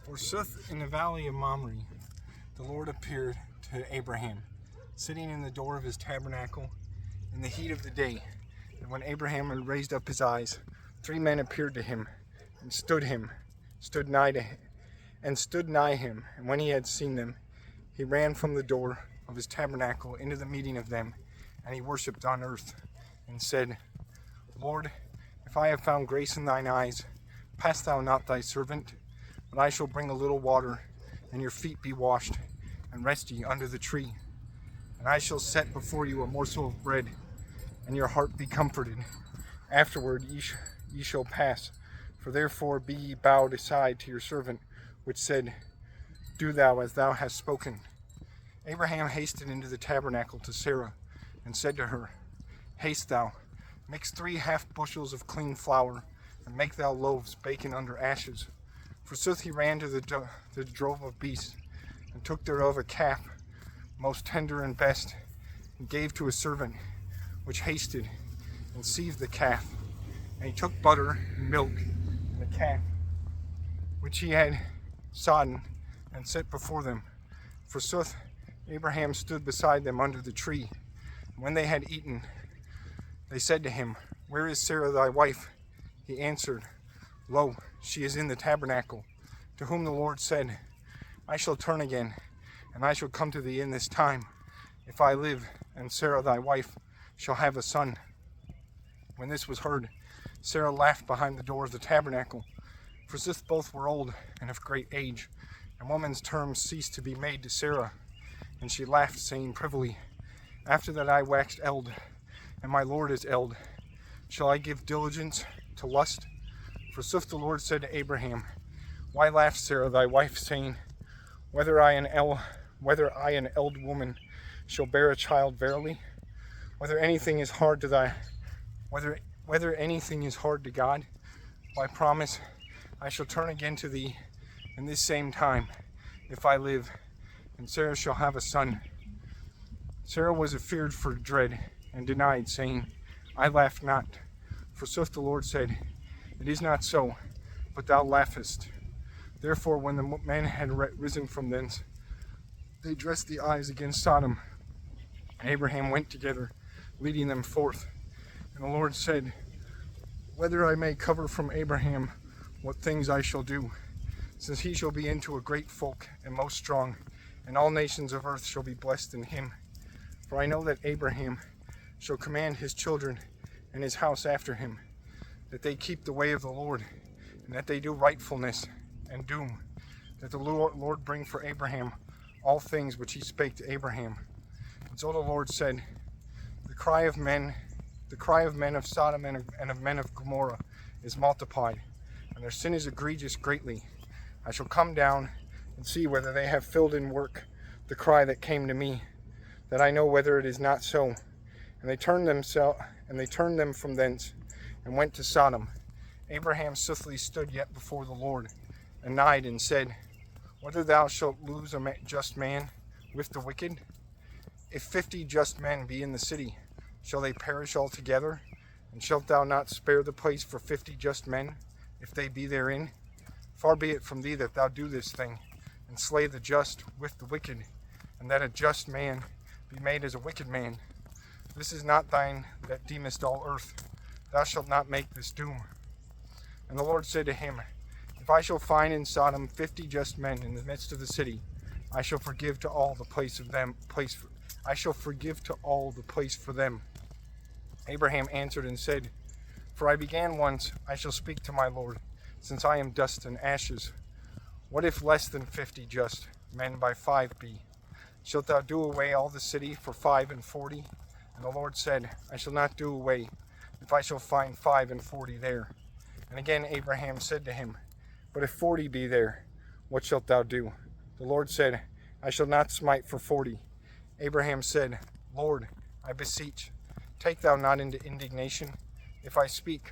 Forsooth, in the valley of Mamre, the Lord appeared to Abraham, sitting in the door of his tabernacle in the heat of the day. And when Abraham had raised up his eyes, 3 men appeared to him, and stood nigh him. And when he had seen them, he ran from the door of his tabernacle into the meeting of them, and he worshipped on earth, and said, Lord, if I have found grace in thine eyes, pass thou not thy servant, but I shall bring a little water, and your feet be washed, and rest ye under the tree. And I shall set before you a morsel of bread, and your heart be comforted. Afterward ye shall pass, for therefore be ye bowed aside to your servant, which said, Do thou as thou hast spoken. Abraham hasted into the tabernacle to Sarah, and said to her, Haste thou, mix 3 half bushels of clean flour, and make thou loaves baken under ashes. Forsooth he ran to the drove of beasts, and took thereof a calf, most tender and best, and gave to his servant, which hasted, and sieved the calf. And he took butter and milk, and the calf, which he had sodden, and set before them. Forsooth Abraham stood beside them under the tree. And when they had eaten, they said to him, Where is Sarah thy wife? He answered, Lo, she is in the tabernacle. To whom the Lord said, I shall turn again, and I shall come to thee in this time, if I live, and Sarah thy wife shall have a son. When this was heard, Sarah laughed behind the door of the tabernacle, for sith both were old and of great age, and woman's terms ceased to be made to Sarah. And she laughed, saying privily, After that I waxed eld, and my Lord is eld, shall I give diligence to lust? Forsooth the Lord said to Abraham, Why laughs Sarah thy wife, saying, Whether I an eld woman shall bear a child verily? Whether anything is hard to God, by promise I shall turn again to thee in this same time, if I live, and Sarah shall have a son. Sarah was afeared for dread, and denied, saying, I laughed not. Forsooth the Lord said, It is not so, but thou laughest. Therefore when the men had risen from thence, they dressed the eyes against Sodom. Abraham went together, leading them forth. And the Lord said, Whether I may cover from Abraham what things I shall do, since he shall be into a great folk and most strong, and all nations of earth shall be blessed in him. For I know that Abraham shall command his children and his house after him, that they keep the way of the Lord, and that they do rightfulness and doom, that the Lord bring for Abraham all things which he spake to Abraham. And so the Lord said, The cry of men of Sodom and of men of Gomorrah is multiplied, and their sin is egregious greatly. I shall come down and see whether they have filled in work the cry that came to me, that I know whether it is not so. And they turned them from thence, and went to Sodom. Abraham swiftly stood yet before the Lord, and nighed, and said, Whether thou shalt lose a just man with the wicked? If 50 just men be in the city, shall they perish altogether? And shalt thou not spare the place for 50 just men, if they be therein? Far be it from thee that thou do this thing, and slay the just with the wicked, and that a just man be made as a wicked man. This is not thine that deemest all earth. Thou shalt not make this doom. And the Lord said to him, If I shall find in Sodom 50 just men in the midst of the city, I shall forgive to all the place for them. Abraham answered and said, For I began once, I shall speak to my Lord, since I am dust and ashes. What if less than 50 just men by 5 be? Shalt thou do away all the city for 5 and 40? And the Lord said, I shall not do away, if I shall find 5 and 40 there. And again Abraham said to him, But if 40 be there, what shalt thou do? The Lord said, I shall not smite for 40. Abraham said, Lord, I beseech, take thou not into indignation. If I speak,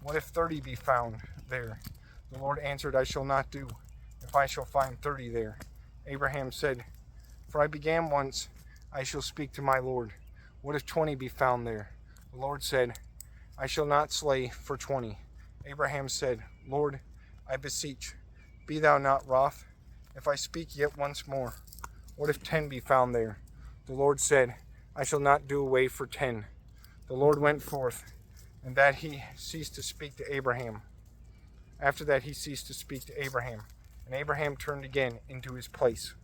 what if 30 be found there? The Lord answered, I shall not do, if I shall find 30 there. Abraham said, For I began once, I shall speak to my Lord. What if 20 be found there? The Lord said, I shall not slay for 20. Abraham said, Lord, I beseech, Be thou not wroth, if I speak yet once more. What if 10 be found there? The Lord said, I shall not do away for 10. The Lord went forth, and that he ceased to speak to Abraham. After that he ceased to speak to Abraham, and Abraham turned again into his place.